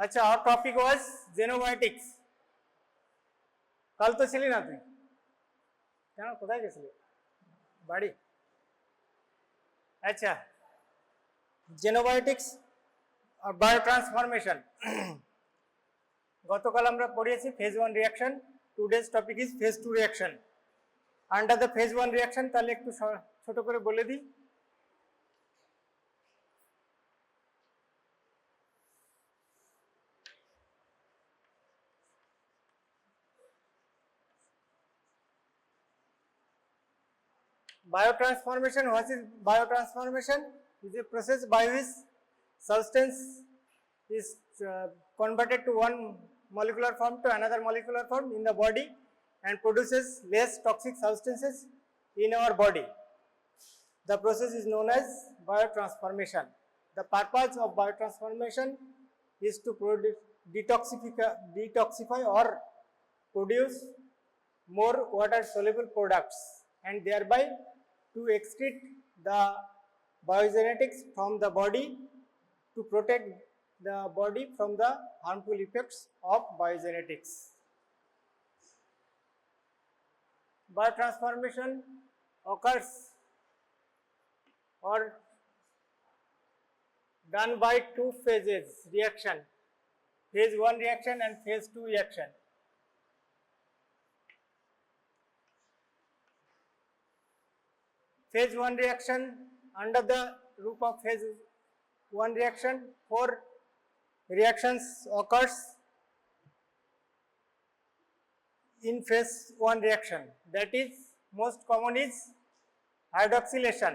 अच्छा, our topic was xenobiotics. কাল তো ছিলি না তুই? কেন, কোথায় গেছিলি? বাড়ি? আচ্ছা, xenobiotics or biotransformation. গতকাল আমরা পড়িয়েছি phase 1 reaction. Today's topic is phase 2 reaction. Under the phase 1 reaction তাহলে একটু ছোট করে বলে দিই। Biotransformation, what is biotransformation? Is a process by which substance is converted to one molecular form to another molecular form in the body and produces less toxic substances in our body. The process is known as biotransformation. The purpose of biotransformation is to detoxify or produce more water soluble products and thereby to excrete the biogenetics from the body to protect the body from the harmful effects of biogenetics. Biotransformation occurs or done by two phases reaction, phase 1 reaction and phase 2 reaction. Phase 1 reaction, under the roof of phase 1 reaction, 4 reactions occurs in phase 1 reaction. That is, most common is hydroxylation.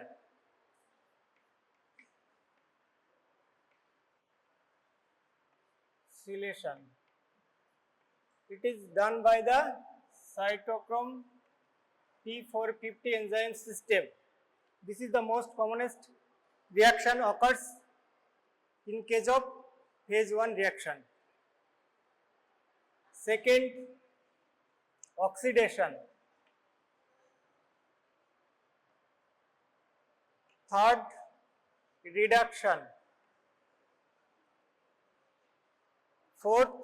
It is done by the cytochrome P450 enzyme system. This is the most commonest reaction occurs in case of phase 1 reaction. Second, oxidation. Third, reduction. Fourth,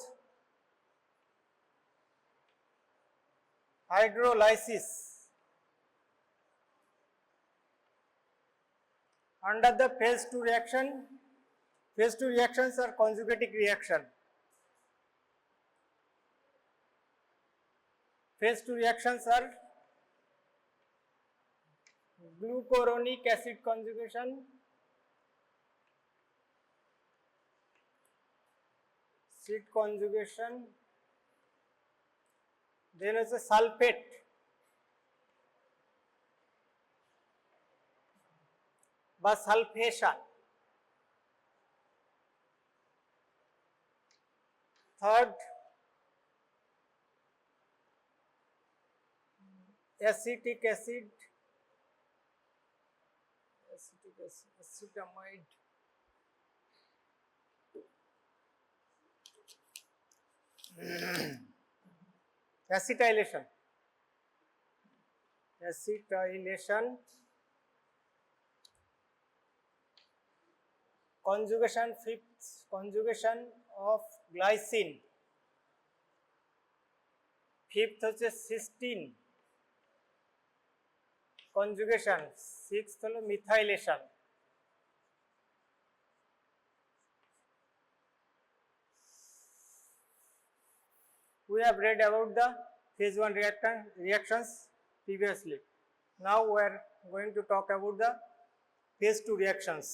hydrolysis. Under the phase 2 reaction, phase 2 reactions are conjugative reaction. Phase 2 reactions are glucuronic acid conjugation, then is a sulfate, বা sulphation. Third, acetamide. Acetylation. Conjugation, fifth, conjugation of glycine. Fifth হচ্ছে cysteine conjugation. Sixth হলো methylation. We have read about the phase 1 reactions previously. Now we are going to talk about the phase 2 reactions.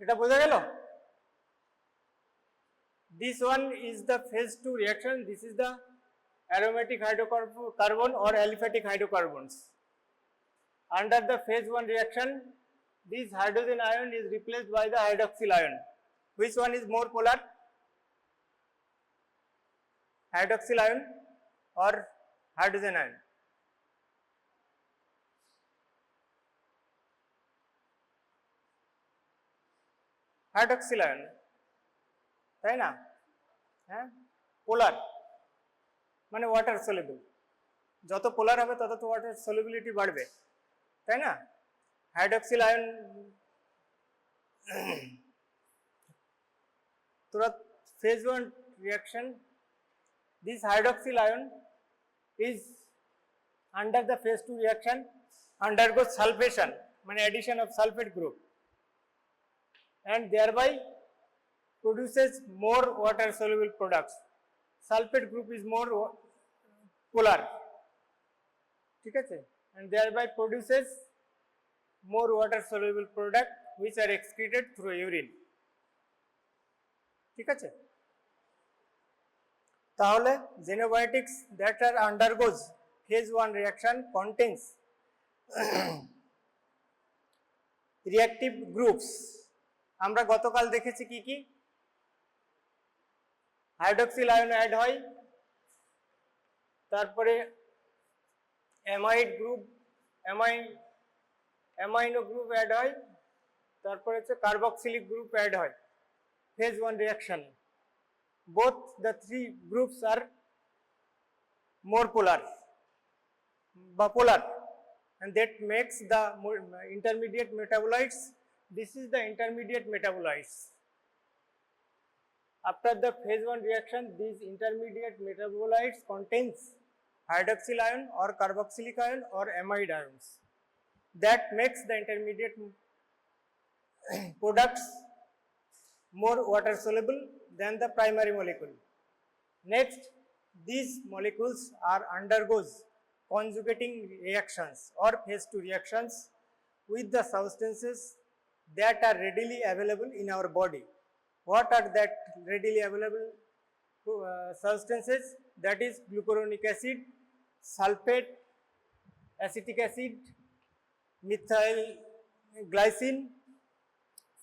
এটা বোঝা গেল? This one is the phase 2 reaction. This is the aromatic hydrocarbon or aliphatic hydrocarbons. Under the phase 1 reaction, this hydrogen ion is replaced by the hydroxyl ion. Which one is more polar? Hydroxyl ion or hydrogen ion? Hydroxyl ion, তাই না? হ্যাঁ, পোলার মানে water soluble, যত পোলার হবে তত তো water solubility বাড়বে, তাই না? হাইড্রক্সিল আয়ন তোরা phase 1 reaction, this hydroxyl ion is under the phase 2 reaction undergoes sulfation, মানে addition of sulfate group, and thereby produces more water soluble products. Sulfate group is more polar, ঠিক আছে, and thereby produces more water soluble product which are excreted through urine, ঠিক আছে? তাহলে xenobiotics that are undergoes phase 1 reaction contains reactive groups. আমরা গতকাল দেখেছি কি কি, হাইড্রক্সিল আয়ন অ্যাড হয়, তারপরে amide group amino group add হয়, তারপরে হচ্ছে কার্বক্সিলিক গ্রুপ অ্যাড হয় phase 1 reaction. Both the three groups are more polar, and that makes the intermediate metabolites. This is the intermediate metabolites. After the phase 1 reaction, these intermediate metabolites contains hydroxyl ion or carboxylic ion or amide ions. That makes the intermediate products more water soluble than the primary molecule. Next, these molecules are undergoes conjugating reactions or phase 2 reactions with the substances that are readily available in our body. What are that readily available substances? That is glucuronic acid, sulfate, acetic acid, methyl glycine,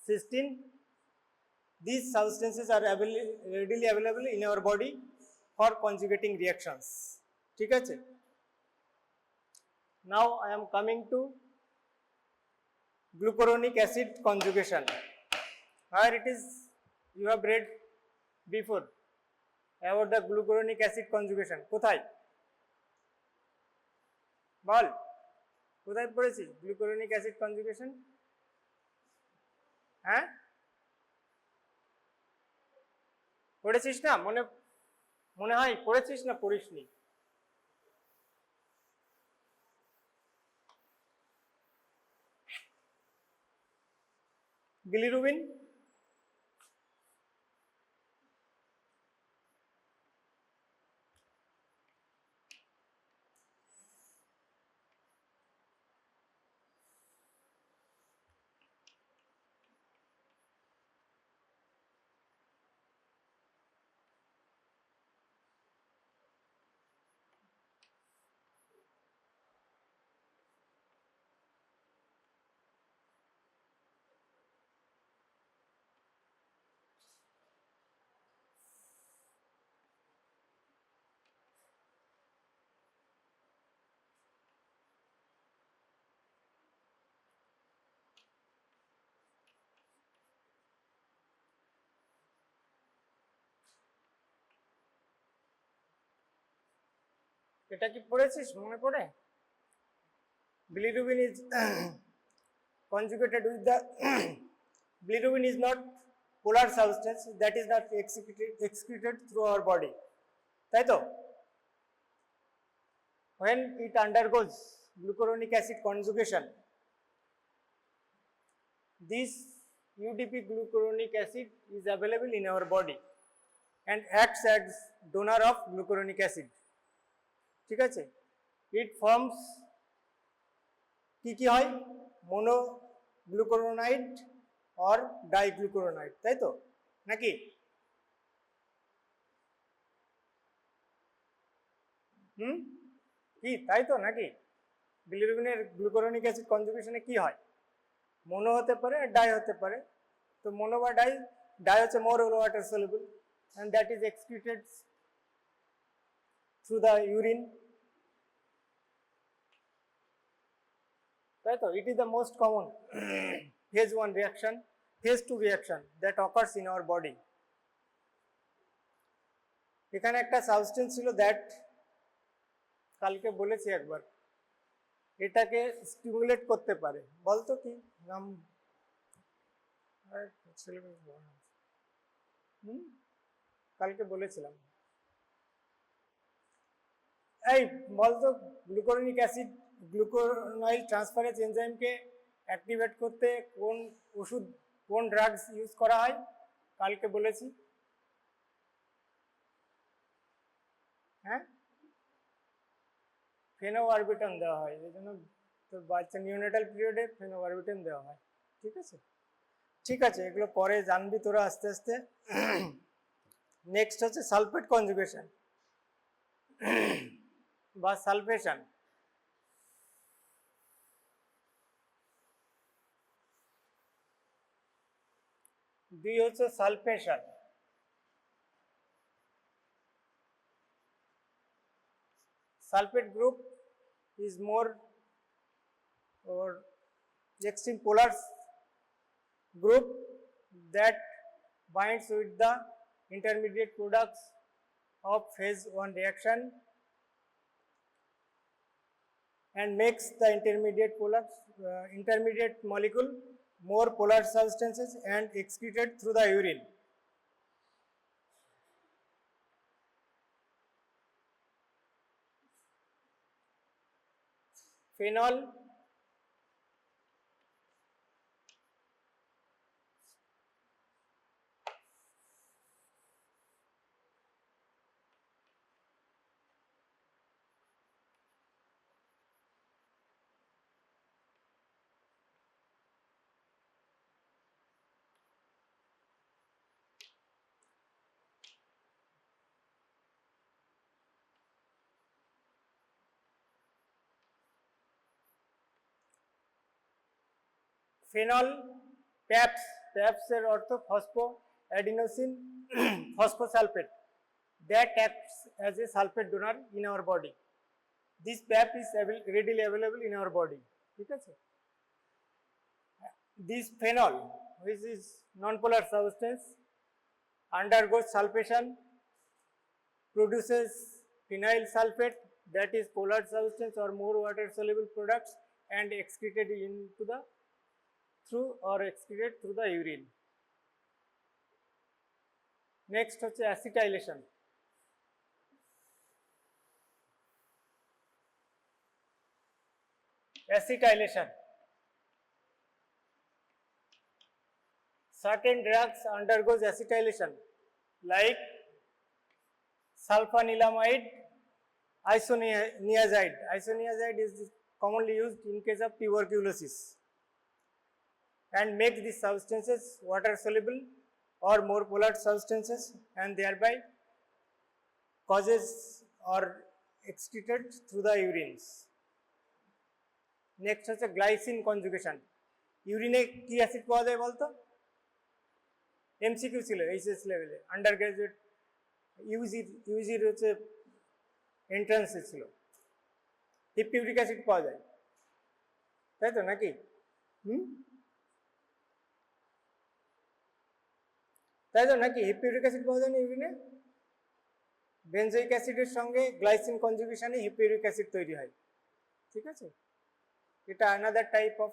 cysteine. These substances are readily available in our body for conjugating reactions, ঠিক আছে? Now I am coming to glucuronic acid conjugation. Where it is, you have read before about the glucuronic acid conjugation. কোথায় বল, কোথায় পড়েছিস glucuronic acid conjugation? হ্যাঁ, পড়েছিস না? মনে হয় পড়েছিস না পড়িসনি? বিলিরুবিন, এটা কি পড়েছিস? মনে পড়ে? Bilirubin is conjugated with the bilirubin is not polar substance that is not excreted through our body, তাই তো? When it undergoes glucuronic acid conjugation, this UDP glucuronic acid is available in our body and acts as donor of glucuronic acid, ঠিক আছে? It forms কি কি হয়? monoglucuronide or diglucuronide, তাই তো নাকি? কি তাই তো নাকি? বিলিরুবিনের গ্লুকুরোনিক অ্যাসিড কনজুগেশনে কি হয়? মোনো হতে পারে, ডাই হতে পারে। তো মোনো বা ডাই হচ্ছে মোর water soluble and that is excreted through the urine, তাই তো? It is the most common phase 1 reaction, phase 2 reaction that occurs in our body. এখানে একটা সাবস্টেন্স ছিল দ্যাট কালকে বলেছি একবার, এটাকে স্টিমুলেট করতে পারে, বলতো কি নাম? কালকে বলেছিলাম, এই বলতো গ্লুকুরোনিক অ্যাসিড গ্লুকুরোনাইল ট্রান্সফারেজ এনজাইমকে অ্যাক্টিভেট করতে কোন ওষুধ, কোন ড্রাগস ইউজ করা হয়? কালকে বলেছি, হ্যাঁ, ফেনোবারবিটন দেওয়া হয়, এই জন্য তোর বাচ্চা নিউনেটাল পিরিয়ডে ফেনোবারবিটন দেওয়া হয়। ঠিক আছে, ঠিক আছে, এগুলো পরে জানবি তোরা আস্তে আস্তে। নেক্সট হচ্ছে সালফেট কনজুগেশন বা সালফেশন। দুই হচ্ছে sulphation. Sulfate group is more or extreme polar group that binds with the intermediate products of phase 1 reaction and makes the intermediate molecule more polar substances and excreted through the urine. Phenol, phenol, PAPS, প্যাপসের অর্থ phosphoadenosine phosphosulphate, that acts as a sulfate donor in our body. This PAP is readily available in our body. ঠিক আছে, this phenol, which is non-polar substance, undergoes sulfation, produces phenyl sulfate, that is polar substance or more water soluble products, and excreted into the excreted through the urine. Next হচ্ছে acetylation. Acetylation. Certain drugs undergoes acetylation like sulfanilamide, isoniazide. Isoniazide is commonly used in case of tuberculosis and makes these substances water soluble or more polar substances and thereby causes or excreted through the urines. Next হচ্ছে glycine conjugation. ইউরিনে কি acid পাওয়া যায় বলতো? MCQ ছিল HS লেভেলে, under graduate ইউজির হচ্ছে এন্ট্রান্সে ছিল, হিপিউরিক acid পাওয়া যায়, তাই তো নাকি? তাই তো নাকি? হিপিউরিক অ্যাসিড পাওয়া যায় না ইউরিনে? বেনজোইক অ্যাসিডের সঙ্গে গ্লাইসিন কনজুগেশনে হিপিউরিক অ্যাসিড তৈরি হয়। ঠিক আছে, এটা another type of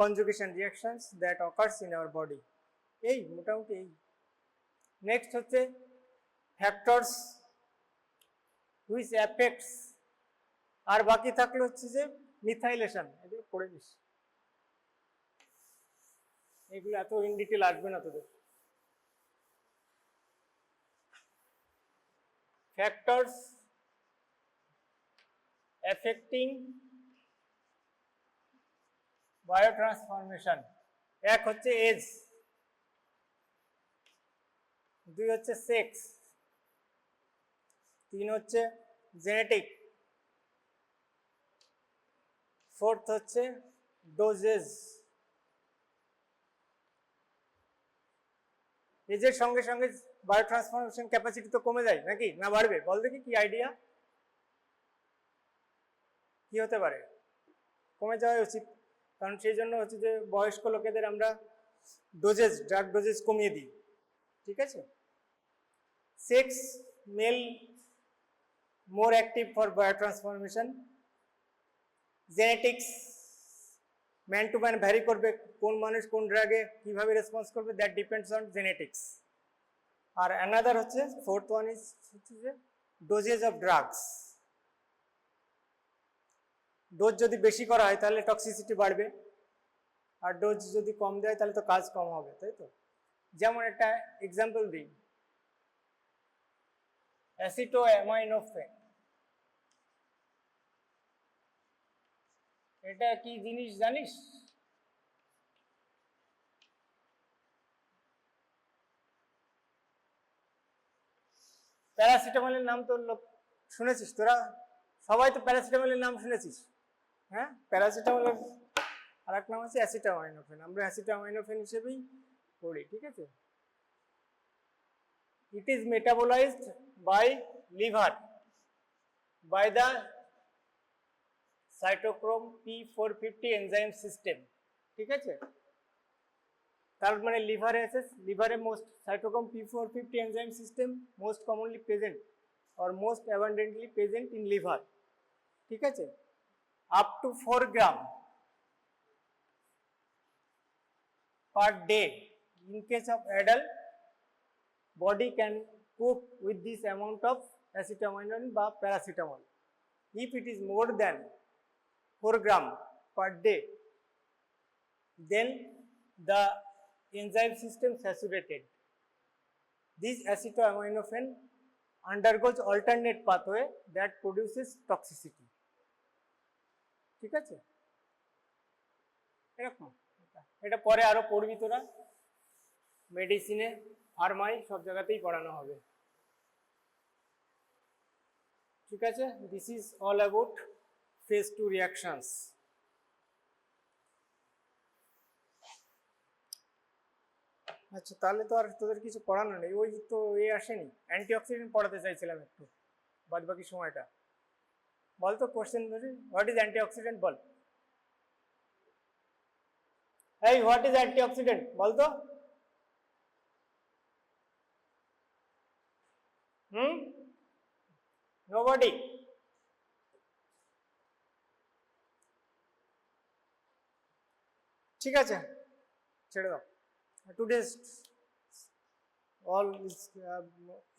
conjugation reactions that occurs in our body. এই মোটামুটি এই। নেক্সট হচ্ছে ফ্যাক্টরস হুইচ অ্যাফেক্টস, আর বাকি থাকলে হচ্ছে যে মিথাইলেশন, এগুলো পড়ে দিস, এগুলো এত ইন ডিটেল আসবে না তোদের। Factors affecting biotransformation. এক হচ্ছে এজ, দুই হচ্ছে সেক্স, তিন হচ্ছে জেনেটিক, ফোর্থ হচ্ছে ডোজেস। এজের সঙ্গে সঙ্গে বায়োট্রান্সফরমেশন ক্যাপাসিটি তো কমে যায় নাকি, না বাড়বে? বল দেখি কি আইডিয়া, কি হতে পারে? কমে যাওয়া উচিত, কারণ সেই জন্য হচ্ছে যে বয়স্ক লোকেদের আমরা ডোজেস, ড্রাগ ডোজেস কমিয়ে দিই, ঠিক আছে। Sex, male more active for biotransformation. Genetics, man to man vary করবে, কোন মানুষ কোন ড্রাগে কিভাবে রেসপন্স করবে, দ্যাট ডিপেন্ডস অন জেনেটিক্স। আর অ্যানাদার হচ্ছে ফোর্থ ওয়ান ইজ হচ্ছে যে ডোজেস অফ ড্রাগস। ডোজ যদি বেশি করা হয় তাহলে টক্সিসিটি বাড়বে, আর ডোজ যদি কম দেয় তাহলে তো কাজ কম হবে, তাই তো। যেমন একটা এক্সাম্পল দিই, অ্যাসিটোঅ্যামাইনোফেন, এটা কি জিনিস জানিস? প্যারাসিটামলের নাম তো শুনেছিস তোরা, সবাই তো প্যারাসিটামলের নাম শুনেছিস, হ্যাঁ। প্যারাসিটামলের আর এক নাম আছে অ্যাসিটামাইনোফেন, আমরা অ্যাসিটামাইনোফেন হিসেবেই পড়ি, ঠিক আছে। It is metabolized by liver by the cytochrome P450 enzyme system, ঠিক আছে। তার মানে লিভারে most cytochrome P450 enzyme system most commonly present or most abundantly present in liver, ঠিক আছে। up to 4 gram per day in case of adult body can cope with this amount of acetaminophen বা paracetamol. If it is more than 4 gram per day, then the enzyme system saturated. This acetaminophen undergoes alternate pathway that produces toxicity, ঠিক আছে। এরকম এটা পরে আরো পড়বি তোরা, মেডিসিনে, ফার্মায়, সব জায়গাতেই পড়ানো হবে, ঠিক আছে। This is all about phase 2 reactions. আচ্ছা, তাহলে তো আর তোদের কিছু পড়ানো নেই, ওই তো আসেনি, অ্যান্টিঅক্সিডেন্ট পড়াতে চাইছিলাম একটু বাদ বাকি সময়টা। বল তো কোশ্চেন ধরে, হোয়াট ইজ অ্যান্টিঅক্সিডেন্ট বল। এই হোয়াট ইজ অ্যান্টিঅক্সিডেন্ট বল তো। নোবডি। ঠিক আছে, ছেড়ে দাও। Today's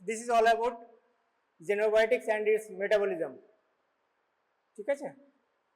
this is all about xenobiotics and its metabolism, ঠিক আছে।